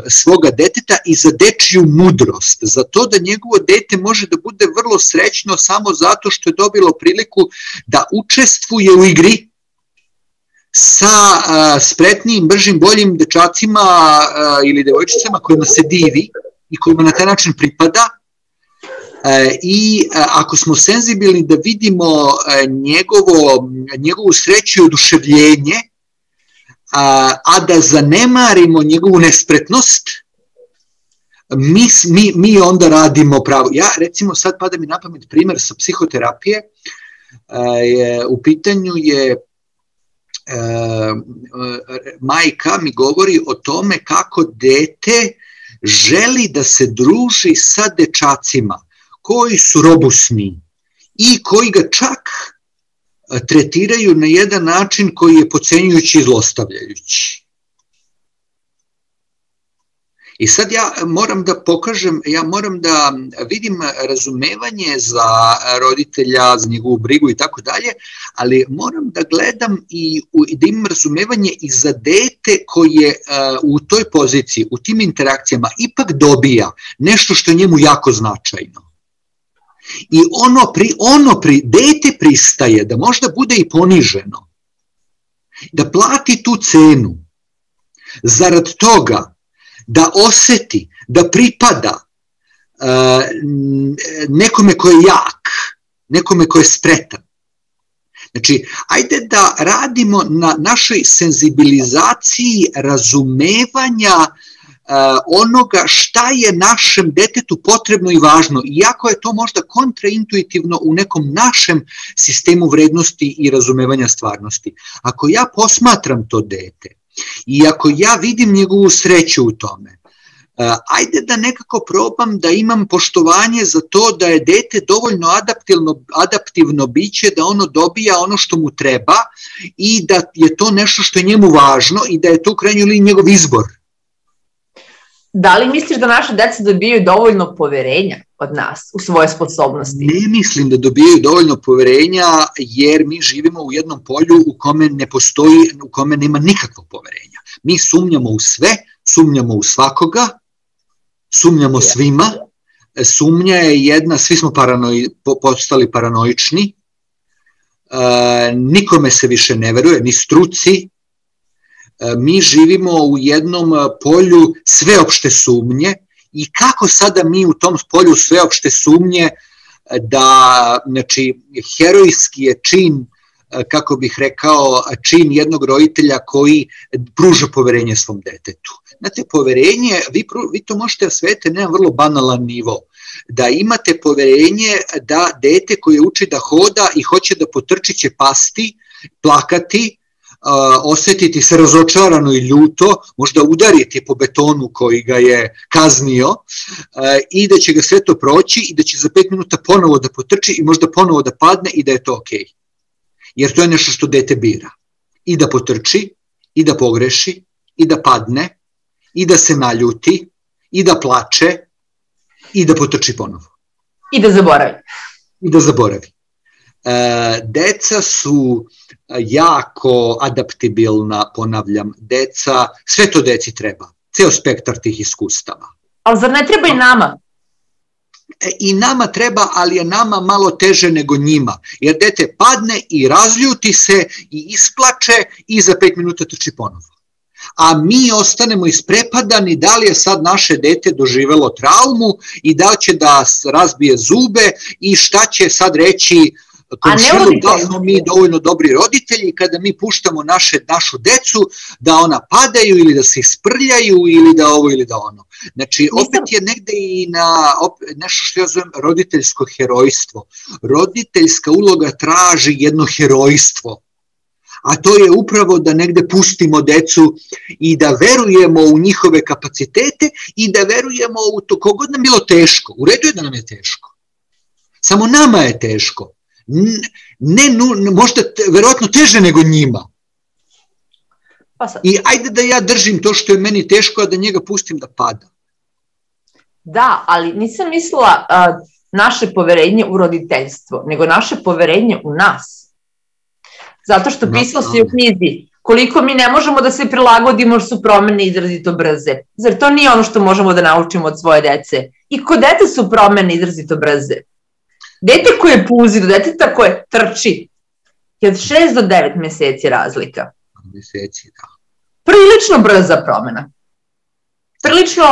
svoga deteta i za dečiju mudrost, za to da njegovo dete može da bude vrlo srećno samo zato što je dobilo priliku da učestvuje u igri sa spretnijim, bržim, boljim dečacima ili devojčicama kojima se divi i kojima na taj način pripada. I ako smo senzibilni da vidimo njegovu sreću i oduševljenje, a da zanemarimo njegovu nespretnost, mi onda radimo pravo. Ja recimo sad pada mi na pamet primer sa psihoterapije, u pitanju je majka mi govori o tome kako dete želi da se druži sa dečacima koji su robusni i koji ga čak tretiraju na jedan način koji je potcenjujući i zlostavljajući. I sad ja moram da pokažem, ja moram da vidim razumevanje za roditelja, za njegovu brigu i tako dalje, ali moram da gledam i da imam razumevanje i za dete koje u toj poziciji, u tim interakcijama ipak dobija nešto što je njemu jako značajno. I dete pristaje da možda bude i poniženo, da plati tu cenu zarad toga da oseti, da pripada nekome ko je jak, nekome ko je spretan. Znači, ajde da radimo na našoj senzibilizaciji razumevanja onoga šta je našem detetu potrebno i važno, iako je to možda kontraintuitivno u nekom našem sistemu vrednosti i razumevanja stvarnosti. Ako ja posmatram to dete I ako ja vidim njegovu sreću u tome, ajde da nekako probam da imam poštovanje za to da je dete dovoljno adaptivno biće, da ono dobija ono što mu treba i da je to nešto što je njemu važno i da je to u krajnjoj liniji njegov izbor. Da li misliš da naše deca dobijaju dovoljno poverenja od nas u svoje sposobnosti? Ne mislim da dobijaju dovoljno poverenja, jer mi živimo u jednom polju u kome ne postoji, u kome nema nikakvog poverenja. Mi sumnjamo u sve, sumnjamo u svakoga, sumnjamo svima, sumnja je jedna, svi smo postali paranoični, nikome se više ne veruje, ni struci. Mi živimo u jednom polju sveopšte sumnje i kako sada mi u tom polju sveopšte sumnje da, znači, herojski je čin, kako bih rekao, čin jednog roditelja koji pruža poverenje svom detetu. Znate, poverenje, vi to možete osvetiti na jedan vrlo banalan nivo, da imate poverenje da dete koje uči da hoda i hoće da potrči će pasti, plakati, osjetiti se razočarano i ljuto, možda udariti po betonu koji ga je kaznio i da će ga sve to proći i da će za 5 minuta ponovo da potrči i možda ponovo da padne i da je to okej. Jer to je nešto što dete bira. I da potrči, i da pogreši, i da padne, i da se naljuti, i da plače, i da potrči ponovo. I da zaboravi. I da zaboravi. Deca su jako adaptibilna, ponavljam, deca, sve to deci treba, ceo spektar tih iskustava. Ali zar ne treba i nama? I nama treba, ali je nama malo teže nego njima, jer dete padne i razljuti se i isplače i za 5 minuta trči ponovo. A mi ostanemo isprepadani da li je sad naše dete doživelo traumu i da li će da razbije zube i šta će sad reći komšinu, da smo mi dovoljno dobri roditelji kada mi puštamo našu decu da ona padaju ili da se isprljaju ili da ovo ili da ono. Znači, opet je negde i nešto što ja zovem roditeljsko herojstvo. Roditeljska uloga traži jedno herojstvo, a to je upravo da negde pustimo decu i da verujemo u njihove kapacitete i da verujemo u to kogod nam bilo teško. U redu je da nam je teško. Samo nama je teško. Možda verovatno teže nego njima. I ajde da ja držim to što je meni teško, a da njega pustim da pada. Da, ali nisam mislila naše poverenje u roditeljstvo, nego naše poverenje u nas. Zato što pisao si u knjizi koliko mi ne možemo da se prilagodimo što su promene izrazito brze. Zar to nije ono što možemo da naučimo od svoje dece? I kod dete su promene izrazito brze. Dete koje puzi do deteta koje trči je od 6 do 9 meseci razlika. Meseci, da. Prilično brza promena. Prilično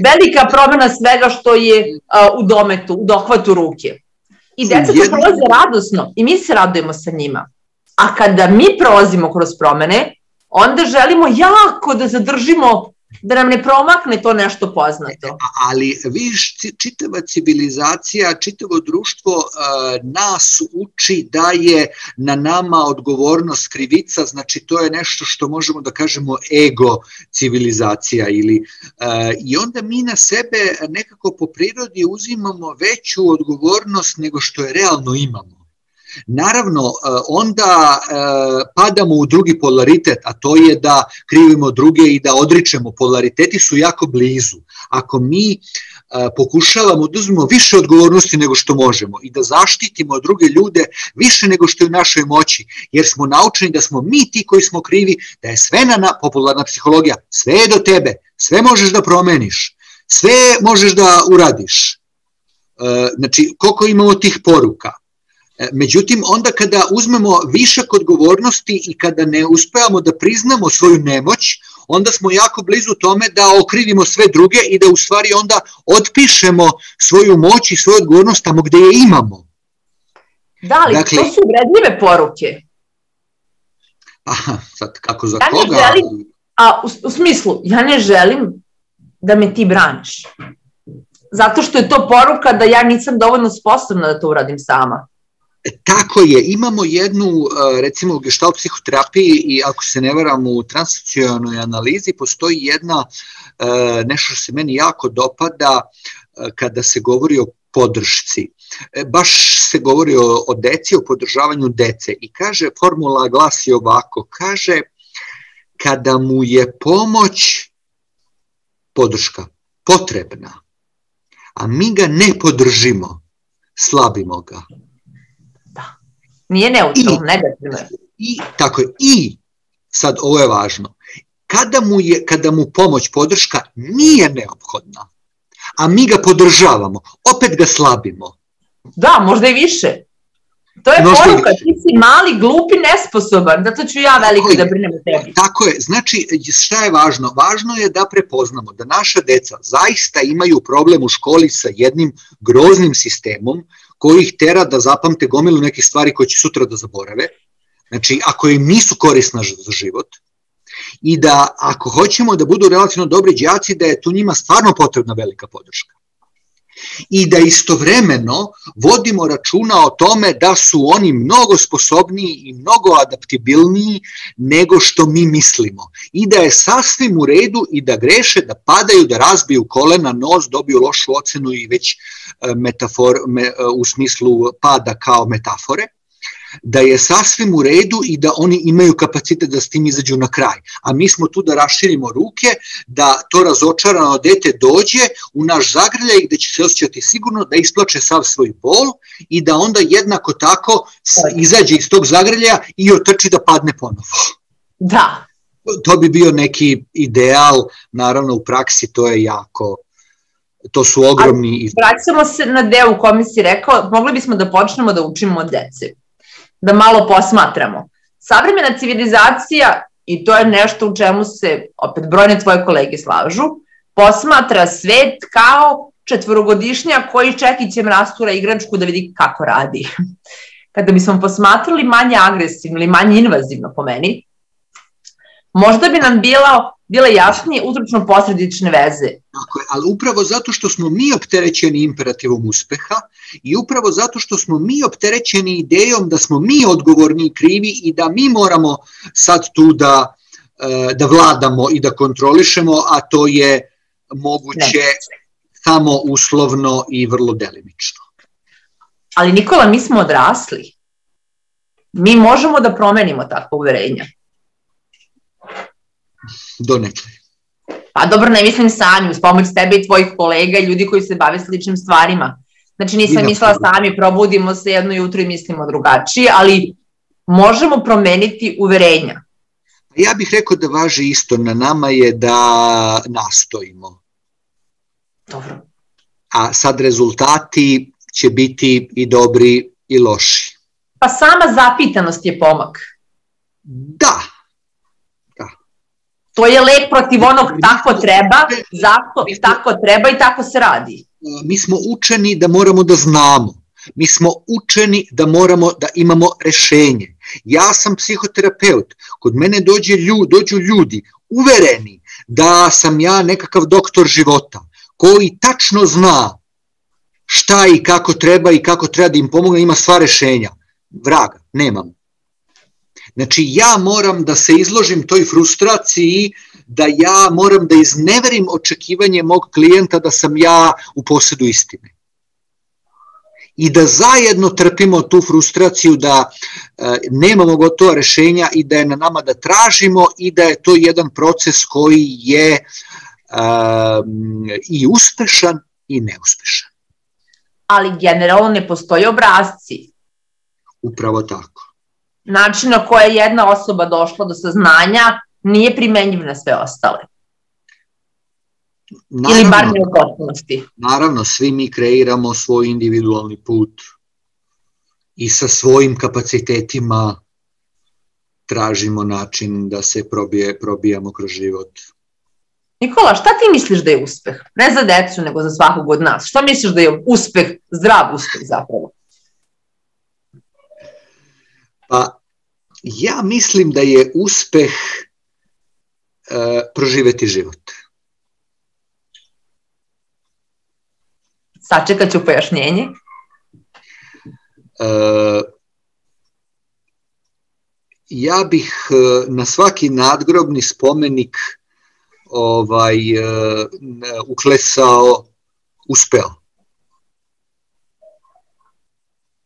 velika promena svega što je u dometu, u dohvatu ruke. I deca to prolaze radosno i mi se radujemo sa njima. A kada mi prolazimo kroz promene, onda želimo jako da zadržimo, da nam ne promakne to nešto poznato. Ali vidiš, čitava civilizacija, čitavo društvo nas uči da je na nama odgovornost krivica, znači to je nešto što možemo da kažemo ego civilizacija. I onda mi na sebe nekako po prirodi uzimamo veću odgovornost nego što je realno imamo. Naravno, onda padamo u drugi polaritet, a to je da krivimo druge i da odričemo. Polariteti su jako blizu. Ako mi pokušavamo da uzmemo više odgovornosti nego što možemo i da zaštitimo druge ljude više nego što je u našoj moći, jer smo naučeni da smo mi ti koji smo krivi, da je sve popularna psihologija, sve je do tebe, sve možeš da promeniš, sve možeš da uradiš. Znači, koliko imamo tih poruka? Međutim, onda kada uzmemo višak odgovornosti i kada ne uspevamo da priznamo svoju nemoć, onda smo jako blizu tome da okrivimo sve druge i da u stvari onda otpišemo svoju moć i svoju odgovornost tamo gde je imamo. Da, ali to su uvredljive poruke. Aha, sad kako za koga? U smislu, ja ne želim da me ti braniš. Zato što je to poruka da ja nisam dovoljno sposobna da to uradim sama. Tako je, imamo jednu, recimo u gestalt psihoterapiji i ako se ne varam u transakcionalnoj analizi, postoji jedna, nešto što se meni jako dopada kada se govori o podršci. Baš se govori o deci, o podržavanju dece i kaže, formula glasi ovako, kaže, kada mu je pomoć, podrška, potrebna, a mi ga ne podržimo, slabimo ga. Nije neutralno, negativno. Tako je, i sad ovo je važno, kada mu pomoć, podrška nije neophodna, a mi ga podržavamo, opet ga slabimo. Da, možda i više. To je poruka, ti si mali, glupi, nesposoban, zato ću ja veliko da brinem o tebi. Tako je, znači šta je važno? Važno je da prepoznamo da naša deca zaista imaju problem u školi sa jednim groznim sistemom koji ih tera da zapamte gomilu nekih stvari koje će sutra da zaborave, znači ako im nisu korisna za život, i da ako hoćemo da budu relativno dobri đaci, da je tu njima stvarno potrebna velika podrška. I da istovremeno vodimo računa o tome da su oni mnogo sposobniji i mnogo adaptibilniji nego što mi mislimo. I da je sasvim u redu i da greše, da padaju, da razbiju kolena, nos, dobiju lošu ocenu i već u smislu pada kao metafore, da je sasvim u redu i da oni imaju kapacitet da s tim izađu na kraj. A mi smo tu da raširimo ruke, da to razočarano dete dođe u naš zagrljaj gde će se osjećati sigurno, da isplače sav svoj bol i da onda jednako tako izađe iz tog zagrljaja i otrči da padne ponovo. Da. To bi bio neki ideal, naravno u praksi to je jako, to su ogromni... Vraćamo se na deo u kome si rekao, mogli bismo da počnemo da učimo od dece. Da malo posmatramo. Savremena civilizacija, i to je nešto u čemu se, opet brojne tvoje kolege slažu, posmatra svet kao četvorogodišnjak koji čekićem rastura igračku da vidi kako radi. Kada bismo posmatrali manje agresivno ili manje invazivno po meni, možda bi nam bile jasnije uzročno-posledične veze. Tako je, ali upravo zato što smo mi opterećeni imperativom uspeha i upravo zato što smo mi opterećeni idejom da smo mi odgovorni i krivi i da mi moramo sad tu da vladamo i da kontrolišemo, a to je moguće samo uslovno i vrlo delimično. Ali Nikola, mi smo odrasli. Mi možemo da promenimo takvo uverenja. Donekle. Pa dobro, ne mislim sami, uz pomoć tebe i tvojih kolega i ljudi koji se bave sličnim stvarima. Znači nisam mislila sami, probudimo se jedno jutro i mislimo drugačije, ali možemo promeniti uverenja. Ja bih rekao da važi isto, na nama je da nastojimo. Dobro. A sad rezultati će biti i dobri i loši. Pa sama zapitanost je pomak. Da. To je lek protiv onog tako treba, zato tako treba i tako se radi. Mi smo učeni da moramo da znamo. Mi smo učeni da moramo da imamo rešenje. Ja sam psihoterapeut. Kod mene dođu ljudi uvereni da sam ja nekakav doktor života koji tačno zna šta i kako treba da im pomogne, ima sva rešenja. Vraga, nemam. Znači ja moram da se izložim toj frustraciji, da ja moram da izneverim očekivanje mog klijenta da sam ja u posedu istine. I da zajedno trpimo tu frustraciju, da nemamo gotova rešenja i da je na nama da tražimo i da je to jedan proces koji je i uspešan i neuspešan. Ali generalno ne postoje obrasci. Upravo tako. Način na koji je jedna osoba došla do saznanja nije primenjiv na sve ostale. Naravno, ili bar ne u potpunosti. Naravno, svi mi kreiramo svoj individualni put i sa svojim kapacitetima tražimo način da se probijamo kroz život. Nikola, šta ti misliš da je uspeh? Ne za decu, nego za svakog od nas. Šta misliš da je uspeh, zdrav uspeh zapravo? Pa, ja mislim da je uspeh proživeti život. Sačekat ću pojašnjenje. ja bih na svaki nadgrobni spomenik uklesao uspeo.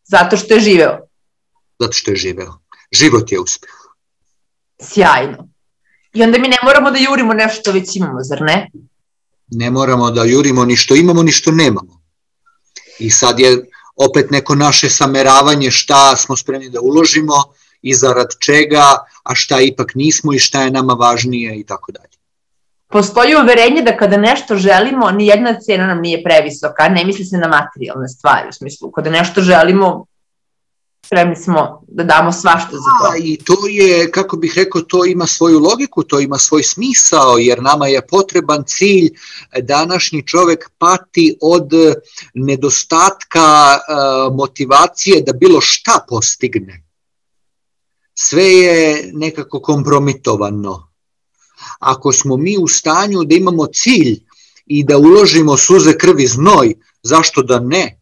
Zato što je živeo. Zato što je živeo. Život je uspeh. Sjajno. I onda mi ne moramo da jurimo nešto što već imamo, zar ne? Ne moramo da jurimo ni što imamo, ni što nemamo. I sad je opet neko naše sameravanje šta smo spremni da uložimo i zarad čega, a šta ipak nismo i šta je nama važnije i tako dalje. Postoji uverenje da kada nešto želimo, nijedna cena nam nije previsoka, ne misli se na materijalne stvari, u smislu, kada nešto želimo, spremni smo da damo svašta za to. I to je, kako bih rekao, to ima svoju logiku, to ima svoj smisao, jer nama je potreban cilj. Današnji čovek pati od nedostatka motivacije da bilo šta postigne. Sve je nekako kompromitovano. Ako smo mi u stanju da imamo cilj i da uložimo suze, krv i znoj, zašto da ne?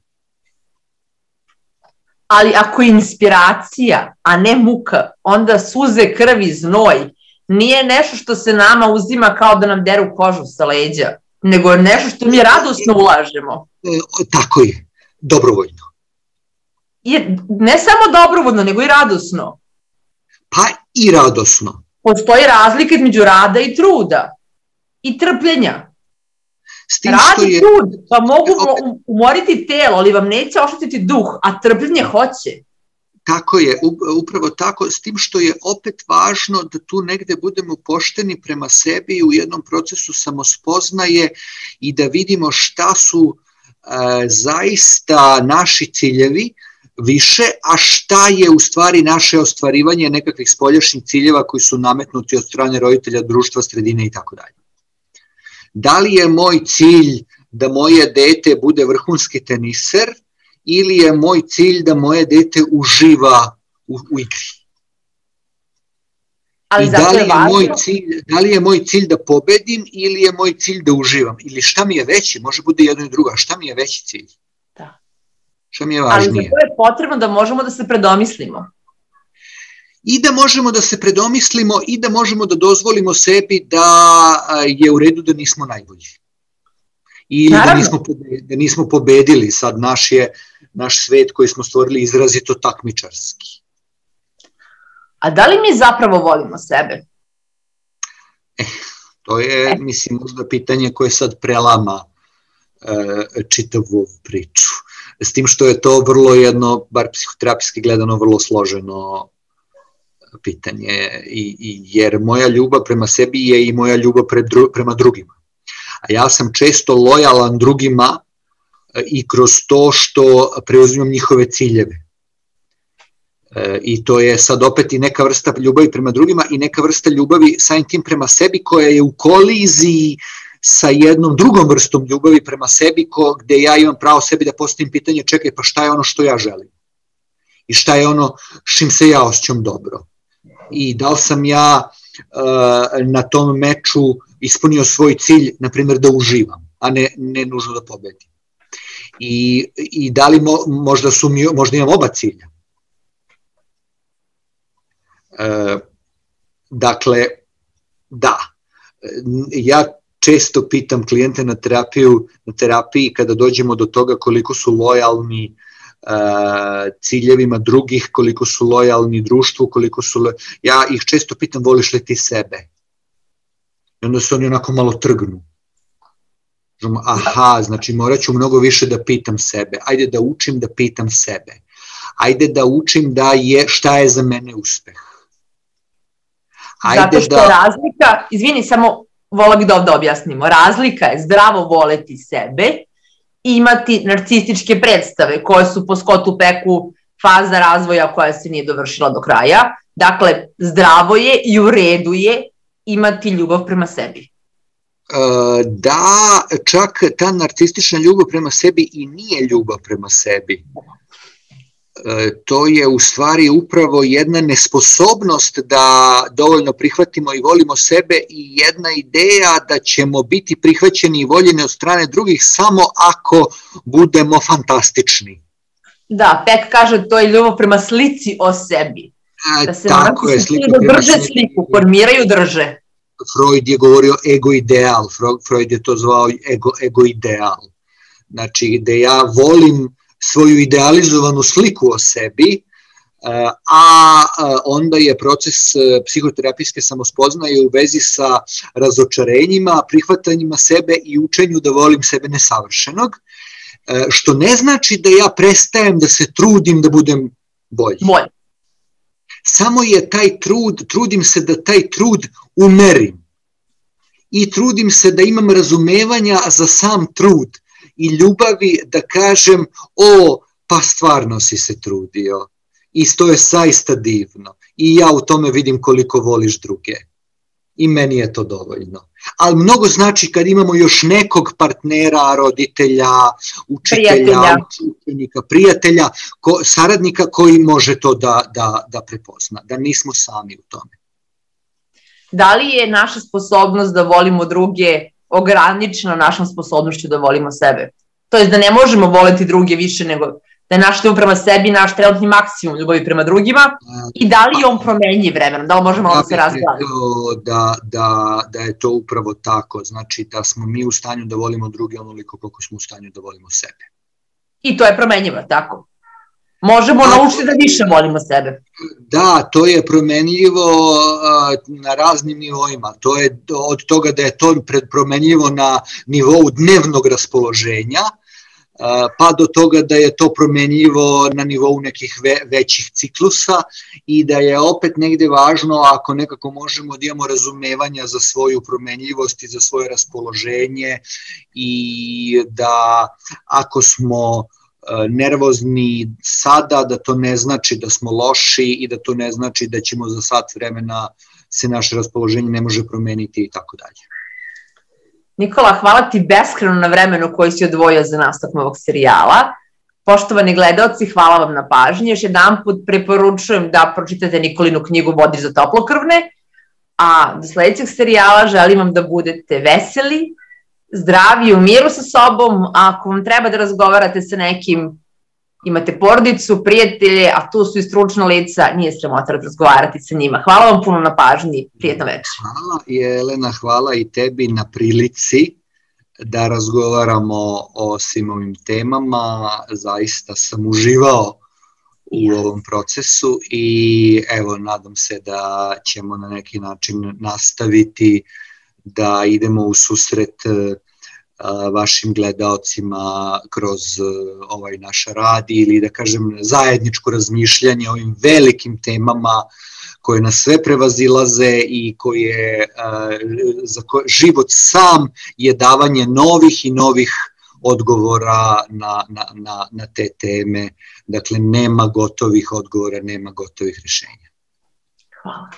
Ali ako je inspiracija, a ne muka, onda suze, krv i znoj nije nešto što se nama uzima kao da nam deru kožu sa leđa, nego je nešto što mi radosno ulažemo. Tako je, dobrovoljno. Ne samo dobrovoljno, nego i radosno. Pa i radosno. Postoji razlika između rada i truda i trpljenja. Rad i trud pa mogu umoriti telo, ali vam neće oštetiti duh, a trpljenje hoće. Tako je, upravo tako, s tim što je opet važno da tu negde budemo pošteni prema sebi u jednom procesu samospoznaje i da vidimo šta su zaista naši ciljevi više, a šta je u stvari naše ostvarivanje nekakvih spoljašnjih ciljeva koji su nametnuti od strane roditelja, društva, sredine i tako dalje. Da li je moj cilj da moje dete bude vrhunski teniser ili je moj cilj da moje dete uživa u igri? I da li je moj cilj da pobedim ili je moj cilj da uživam? Ili šta mi je veći? Može bude jedno i drugo. Šta mi je veći cilj? Da. Šta mi je važnije? Ali za to je potrebno da možemo da se predomislimo. I da možemo da se predomislimo i da možemo da dozvolimo sebi da je u redu da nismo najbolji. Ili da nismo pobedili. Sad naš svet koji smo stvorili izrazito takmičarski. A da li mi zapravo volimo sebe? To je, mislim, možda pitanje koje sad prelama čitavu ovu priču. S tim što je to vrlo jedno, bar psihoterapijski gledano, vrlo složeno pitanje, jer moja ljubav prema sebi je i moja ljubav prema drugima. A ja sam često lojalan drugima i kroz to što preuzimam njihove ciljeve. I to je sad opet i neka vrsta ljubavi prema drugima i neka vrsta ljubavi samim tim prema sebi koja je u koliziji sa jednom drugom vrstom ljubavi prema sebi gde ja imam pravo sebi da postavim pitanje čekaj pa šta je ono što ja želim i šta je ono s čim se ja osjećam dobro i da li sam ja na tom meču ispunio svoj cilj, na primjer da uživam, a ne nužno da pobedim. I da li možda imam oba cilja. Dakle, da, ja često pitam klijente na terapiji kada dođemo do toga koliko su lojalni ciljevima drugih, koliko su lojalni društvu, ja ih često pitam voliš li ti sebe? I onda se oni onako malo trgnu. Aha, znači morat ću mnogo više da pitam sebe, ajde da učim da pitam sebe, ajde da učim šta je za mene uspeh. Zato što je razlika, izvini, samo vola bih da ovde objasnimo, razlika je zdravo voleti sebe i imati narcističke predstave koje su po Scottu Pecku faza razvoja koja se nije dovršila do kraja. Dakle, zdravo je i u redu je imati ljubav prema sebi. Da, čak ta narcistična ljubav prema sebi i nije ljubav prema sebi. To je u stvari upravo jedna nesposobnost da dovoljno prihvatimo i volimo sebe i jedna ideja da ćemo biti prihvaćeni i voljeni od strane drugih samo ako budemo fantastični. Da, Peck kaže to je ljubav prema slici o sebi. Da se narcisti drže sliku, formiraju, drže. Freud je govorio ego ideal, Freud je to zvao ego ideal. Znači, gde ja volim svoju idealizovanu sliku o sebi, a onda je proces psihoterapijske samospoznaje u vezi sa razočarenjima, prihvatanjima sebe i učenju da volim sebe nesavršenog, što ne znači da ja prestajem da se trudim da budem bolji. Samo je taj trud, trudim se da taj trud umerim i trudim se da imam razumevanja za sam trud i ljubavi da kažem, pa stvarno si se trudio i to je zaista divno i ja u tome vidim koliko voliš druge i meni je to dovoljno. Ali mnogo znači kad imamo još nekog partnera, roditelja, učitelja, učenika, prijatelja, saradnika koji može to da prepozna, da nismo sami u tome. Da li je naša sposobnost da volimo druge ograničena našom sposobnošću da volimo sebe? To je da ne možemo voliti druge više nego da je naš ljubav prema sebi naš trenutni maksimum ljubavi prema drugima i da li je on promenjiv vremenom, da li možemo da se razgledati? Da je to upravo tako, znači da smo mi u stanju da volimo druge onoliko koliko smo u stanju da volimo sebe. I to je promenjivo, tako? Možemo naučiti da više volimo sebe. Da, to je promenljivo na raznim nivoima. To je od toga da je to promenljivo na nivou dnevnog raspoloženja, pa do toga da je to promenljivo na nivou nekih većih ciklusa i da je opet negde važno ako nekako možemo da imamo razumevanja za svoju promenljivost i za svoje raspoloženje i da ako smo nervozni sada, da to ne znači da smo loši i da to ne znači da ćemo za sat vremena se naše raspoloženje ne može promeniti i tako dalje. Nikola, hvala ti beskreno na vremenu koji si odvojio za nastavak ovog serijala. Poštovani gledaoci, hvala vam na pažnji. Još jedan put preporučujem da pročitate Nikolinu knjigu Vodič za toplokrvne, a do sledećeg serijala želim vam da budete veseli, zdravi, u miru sa sobom. Ako vam treba da razgovarate sa nekim, imate porodicu, prijatelje, a tu su i stručna lica, nije sramota razgovarati sa njima. Hvala vam puno na pažnji, prijetno večer. Hvala Jelena, hvala i tebi na prilici da razgovaramo o svim ovim temama. Zaista sam uživao u ovom procesu i evo, nadam se da ćemo na neki način nastaviti da idemo u susret vašim gledaocima kroz ovaj naš rad ili da kažem zajedničko razmišljanje o ovim velikim temama koje nas sve prevazilaze i koje za život sam je davanje novih i novih odgovora na te teme. Dakle, nema gotovih odgovora, nema gotovih rješenja. Hvala.